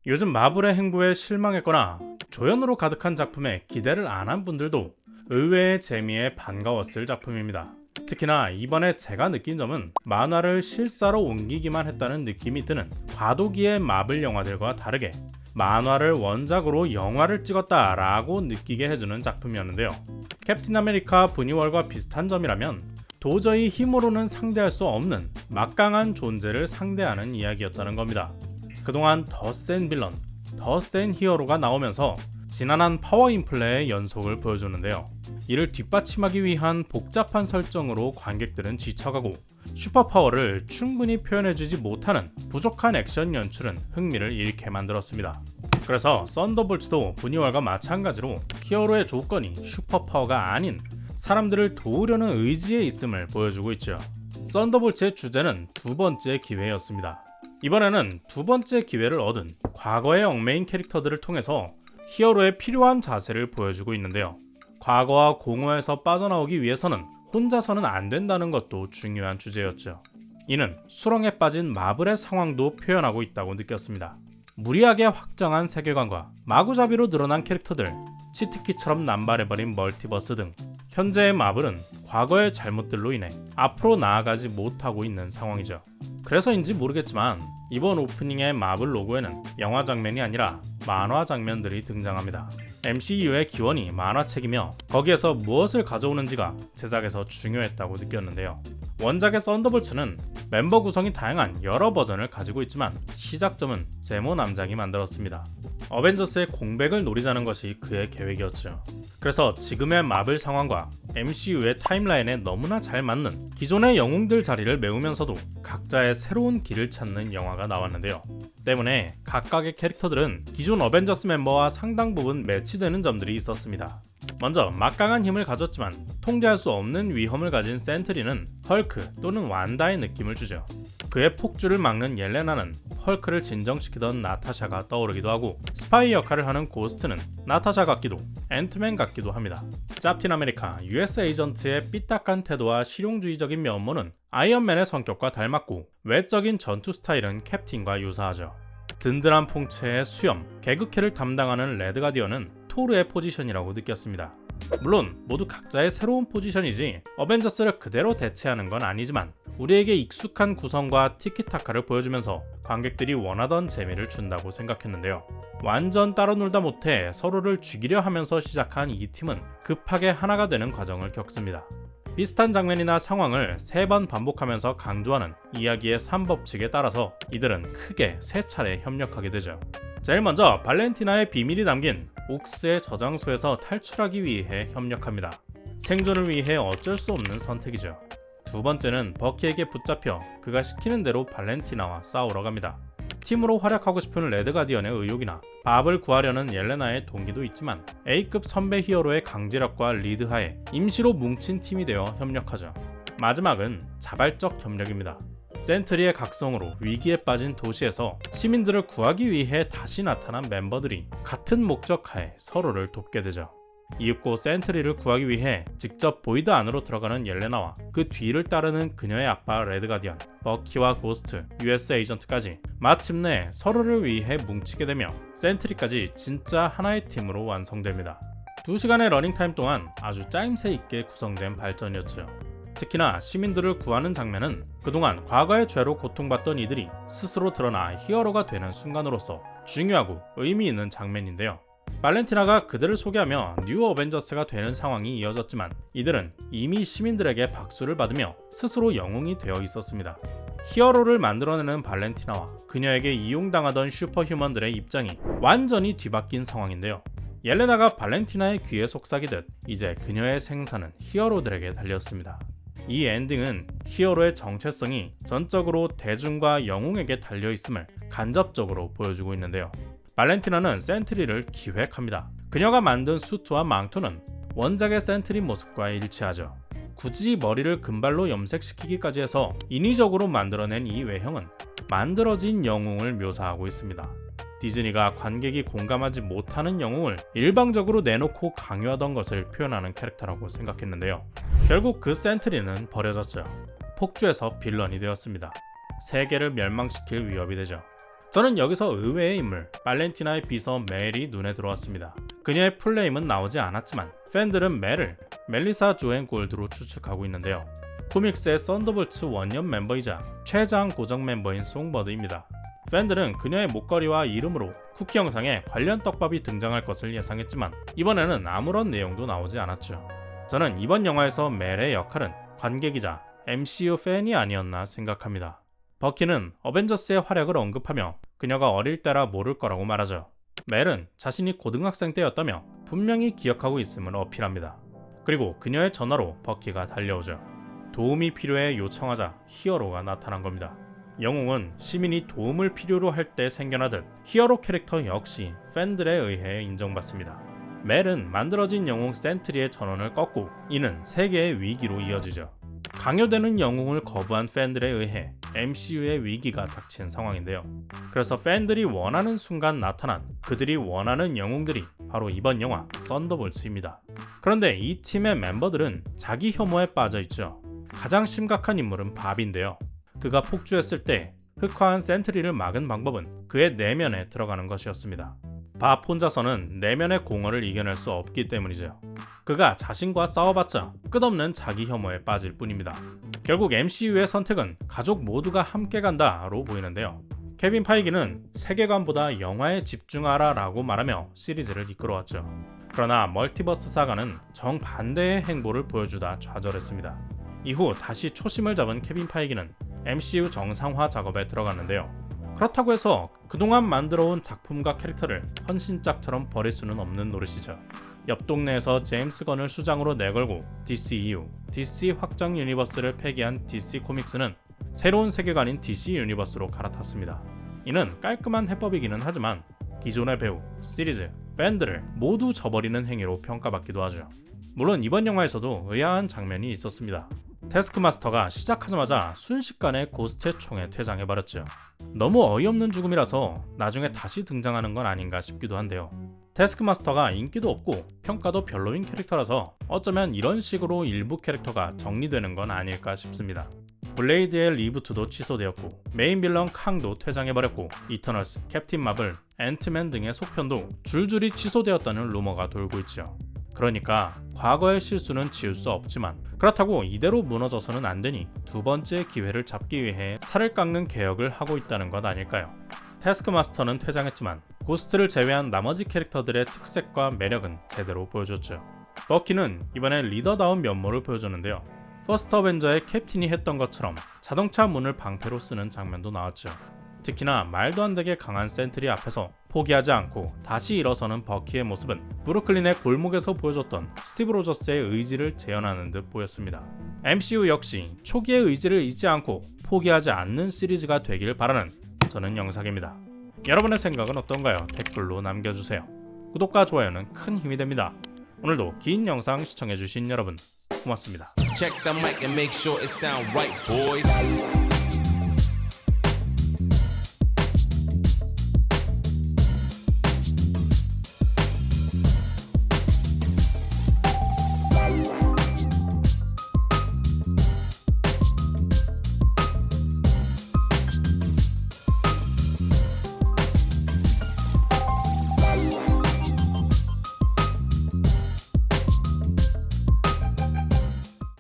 요즘 마블의 행보에 실망했거나 조연으로 가득한 작품에 기대를 안 한 분들도 의외의 재미에 반가웠을 작품입니다. 특히나 이번에 제가 느낀 점은 만화를 실사로 옮기기만 했다는 느낌이 드는 과도기의 마블 영화들과 다르게 만화를 원작으로 영화를 찍었다라고 느끼게 해주는 작품이었는데요. 캡틴 아메리카 브니월과 비슷한 점이라면 도저히 힘으로는 상대할 수 없는 막강한 존재를 상대하는 이야기였다는 겁니다. 그동안 더 센 빌런, 더 센 히어로가 나오면서 지난한 파워 인플레의 연속을 보여주는데요. 이를 뒷받침하기 위한 복잡한 설정으로 관객들은 지쳐가고 슈퍼파워를 충분히 표현해주지 못하는 부족한 액션 연출은 흥미를 잃게 만들었습니다. 그래서 썬더볼츠도 브니월과 마찬가지로 히어로의 조건이 슈퍼파워가 아닌 사람들을 도우려는 의지에 있음을 보여주고 있죠. 썬더볼츠의 주제는 두 번째 기회였습니다. 이번에는 두 번째 기회를 얻은 과거의 얽매인 캐릭터들을 통해서 히어로의 필요한 자세를 보여주고 있는데요. 과거와 공허에서 빠져나오기 위해서는 혼자서는 안 된다는 것도 중요한 주제였죠. 이는 수렁에 빠진 마블의 상황도 표현하고 있다고 느꼈습니다. 무리하게 확장한 세계관과 마구잡이로 늘어난 캐릭터들, 치트키처럼 남발해버린 멀티버스 등 현재의 마블은 과거의 잘못들로 인해 앞으로 나아가지 못하고 있는 상황이죠. 그래서인지 모르겠지만 이번 오프닝의 마블 로고에는 영화 장면이 아니라 만화 장면들이 등장합니다. MCU의 기원이 만화책이며 거기에서 무엇을 가져오는지가 제작에서 중요했다고 느꼈는데요. 원작의 썬더볼츠는 멤버 구성이 다양한 여러 버전을 가지고 있지만 시작점은 제모 남작이 만들었습니다. 어벤져스의 공백을 노리자는 것이 그의 계획이었죠. 그래서 지금의 마블 상황과 MCU의 타임라인에 너무나 잘 맞는 기존의 영웅들 자리를 메우면서도 각자의 새로운 길을 찾는 영화가 나왔는데요. 때문에 각각의 캐릭터들은 기존 어벤져스 멤버와 상당 부분 매치되는 점들이 있었습니다. 먼저 막강한 힘을 가졌지만 통제할 수 없는 위험을 가진 센트리는 헐크 또는 완다의 느낌을 주죠. 그의 폭주를 막는 옐레나는 헐크를 진정시키던 나타샤가 떠오르기도 하고 스파이 역할을 하는 고스트는 나타샤 같기도 앤트맨 같기도 합니다. 짭틴 아메리카 US 에이전트의 삐딱한 태도와 실용주의적인 면모는 아이언맨의 성격과 닮았고 외적인 전투 스타일은 캡틴과 유사하죠. 든든한 풍채의 수염, 개그캐를 담당하는 레드 가디언은 토르의 포지션이라고 느꼈습니다. 물론 모두 각자의 새로운 포지션이지 어벤져스를 그대로 대체하는 건 아니지만 우리에게 익숙한 구성과 티키타카를 보여주면서 관객들이 원하던 재미를 준다고 생각했는데요. 완전 따로 놀다 못해 서로를 죽이려 하면서 시작한 이 팀은 급하게 하나가 되는 과정을 겪습니다. 비슷한 장면이나 상황을 3번 반복하면서 강조하는 이야기의 3법칙에 따라서 이들은 크게 3차례 협력하게 되죠. 제일 먼저 발렌티나의 비밀이 담긴 옥스의 저장소에서 탈출하기 위해 협력합니다. 생존을 위해 어쩔 수 없는 선택이죠. 두 번째는 버키에게 붙잡혀 그가 시키는 대로 발렌티나와 싸우러 갑니다. 팀으로 활약하고 싶은 레드 가디언의 의욕이나 밥을 구하려는 옐레나의 동기도 있지만 A급 선배 히어로의 강제력과 리드하에 임시로 뭉친 팀이 되어 협력하죠. 마지막은 자발적 협력입니다. 센트리의 각성으로 위기에 빠진 도시에서 시민들을 구하기 위해 다시 나타난 멤버들이 같은 목적하에 서로를 돕게 되죠. 이윽고 센트리를 구하기 위해 직접 보이드 안으로 들어가는 옐레나와 그 뒤를 따르는 그녀의 아빠 레드 가디언, 버키와 고스트, US 에이전트까지 마침내 서로를 위해 뭉치게 되며 센트리까지 진짜 하나의 팀으로 완성됩니다. 2시간의 러닝타임 동안 아주 짜임새 있게 구성된 발전이었죠. 특히나 시민들을 구하는 장면은 그동안 과거의 죄로 고통받던 이들이 스스로 드러나 히어로가 되는 순간으로서 중요하고 의미 있는 장면인데요. 발렌티나가 그들을 소개하며 뉴 어벤져스가 되는 상황이 이어졌지만 이들은 이미 시민들에게 박수를 받으며 스스로 영웅이 되어 있었습니다. 히어로를 만들어내는 발렌티나와 그녀에게 이용당하던 슈퍼휴먼들의 입장이 완전히 뒤바뀐 상황인데요. 옐레나가 발렌티나의 귀에 속삭이듯 이제 그녀의 생사는 히어로들에게 달렸습니다. 이 엔딩은 히어로의 정체성이 전적으로 대중과 영웅에게 달려있음을 간접적으로 보여주고 있는데요. 발렌티나는 센트리를 기획합니다. 그녀가 만든 수트와 망토는 원작의 센트리 모습과 일치하죠. 굳이 머리를 금발로 염색시키기까지 해서 인위적으로 만들어낸 이 외형은 만들어진 영웅을 묘사하고 있습니다. 디즈니가 관객이 공감하지 못하는 영웅을 일방적으로 내놓고 강요하던 것을 표현하는 캐릭터라고 생각했는데요. 결국 그 센트리는 버려졌죠. 폭주해서 빌런이 되었습니다. 세계를 멸망시킬 위협이 되죠. 저는 여기서 의외의 인물 발렌티나의 비서 멜이 눈에 들어왔습니다. 그녀의 풀네임은 나오지 않았지만 팬들은 멜을 멜리사 조앤 골드로 추측하고 있는데요. 코믹스의 썬더볼츠 원년 멤버이자 최장 고정 멤버인 송버드입니다. 팬들은 그녀의 목걸이와 이름으로 쿠키 영상에 관련 떡밥이 등장할 것을 예상했지만 이번에는 아무런 내용도 나오지 않았죠. 저는 이번 영화에서 멜의 역할은 관객이자 MCU 팬이 아니었나 생각합니다. 버키는 어벤져스의 활약을 언급하며 그녀가 어릴 때라 모를 거라고 말하죠. 멜은 자신이 고등학생 때였다며 분명히 기억하고 있음을 어필합니다. 그리고 그녀의 전화로 버키가 달려오죠. 도움이 필요해 요청하자 히어로가 나타난 겁니다. 영웅은 시민이 도움을 필요로 할 때 생겨나듯 히어로 캐릭터 역시 팬들에 의해 인정받습니다. 멜은 만들어진 영웅 센트리의 전원을 꺾고 이는 세계의 위기로 이어지죠. 강요되는 영웅을 거부한 팬들에 의해 MCU의 위기가 닥친 상황인데요. 그래서 팬들이 원하는 순간 나타난 그들이 원하는 영웅들이 바로 이번 영화 썬더볼츠입니다. 그런데 이 팀의 멤버들은 자기 혐오에 빠져있죠. 가장 심각한 인물은 밥인데요. 그가 폭주했을 때 흑화한 센트리를 막은 방법은 그의 내면에 들어가는 것이었습니다. 밥 혼자서는 내면의 공허를 이겨낼 수 없기 때문이죠. 그가 자신과 싸워봤자 끝없는 자기 혐오에 빠질 뿐입니다. 결국 MCU의 선택은 가족 모두가 함께 간다로 보이는데요. 케빈 파이기는 세계관보다 영화에 집중하라 라고 말하며 시리즈를 이끌어왔죠. 그러나 멀티버스 사가는 정반대의 행보를 보여주다 좌절했습니다. 이후 다시 초심을 잡은 케빈 파이기는 MCU 정상화 작업에 들어갔는데요. 그렇다고 해서 그동안 만들어온 작품과 캐릭터를 헌신짝처럼 버릴 수는 없는 노릇이죠. 옆 동네에서 제임스 건을 수장으로 내걸고 DCEU, DC 확장 유니버스를 폐기한 DC 코믹스는 새로운 세계관인 DC 유니버스로 갈아탔습니다. 이는 깔끔한 해법이기는 하지만 기존의 배우, 시리즈, 팬들을 모두 저버리는 행위로 평가받기도 하죠. 물론 이번 영화에서도 의아한 장면이 있었습니다. 태스크마스터가 시작하자마자 순식간에 고스트의 총에 퇴장해버렸죠. 너무 어이없는 죽음이라서 나중에 다시 등장하는 건 아닌가 싶기도 한데요. 태스크마스터가 인기도 없고 평가도 별로인 캐릭터라서 어쩌면 이런 식으로 일부 캐릭터가 정리되는 건 아닐까 싶습니다. 블레이드의 리부트도 취소되었고 메인 빌런 캉도 퇴장해버렸고 이터널스, 캡틴 마블, 앤트맨 등의 속편도 줄줄이 취소되었다는 루머가 돌고 있죠. 그러니까 과거의 실수는 지울 수 없지만 그렇다고 이대로 무너져서는 안 되니 두 번째 기회를 잡기 위해 살을 깎는 개혁을 하고 있다는 것 아닐까요? 태스크마스터는 퇴장했지만 고스트를 제외한 나머지 캐릭터들의 특색과 매력은 제대로 보여줬죠. 버키는 이번에 리더다운 면모를 보여줬는데요. 퍼스트 어벤져의 캡틴이 했던 것처럼 자동차 문을 방패로 쓰는 장면도 나왔죠. 특히나 말도 안 되게 강한 센트리 앞에서 포기하지 않고 다시 일어서는 버키의 모습은 브루클린의 골목에서 보여줬던 스티브 로저스의 의지를 재현하는 듯 보였습니다. MCU 역시 초기의 의지를 잊지 않고 포기하지 않는 시리즈가 되길 바라는 저는 영상입니다. 여러분의 생각은 어떤가요? 댓글로 남겨주세요. 구독과 좋아요는 큰 힘이 됩니다. 오늘도 긴 영상 시청해주신 여러분 고맙습니다. Check the mic and make sure it sound right, boys.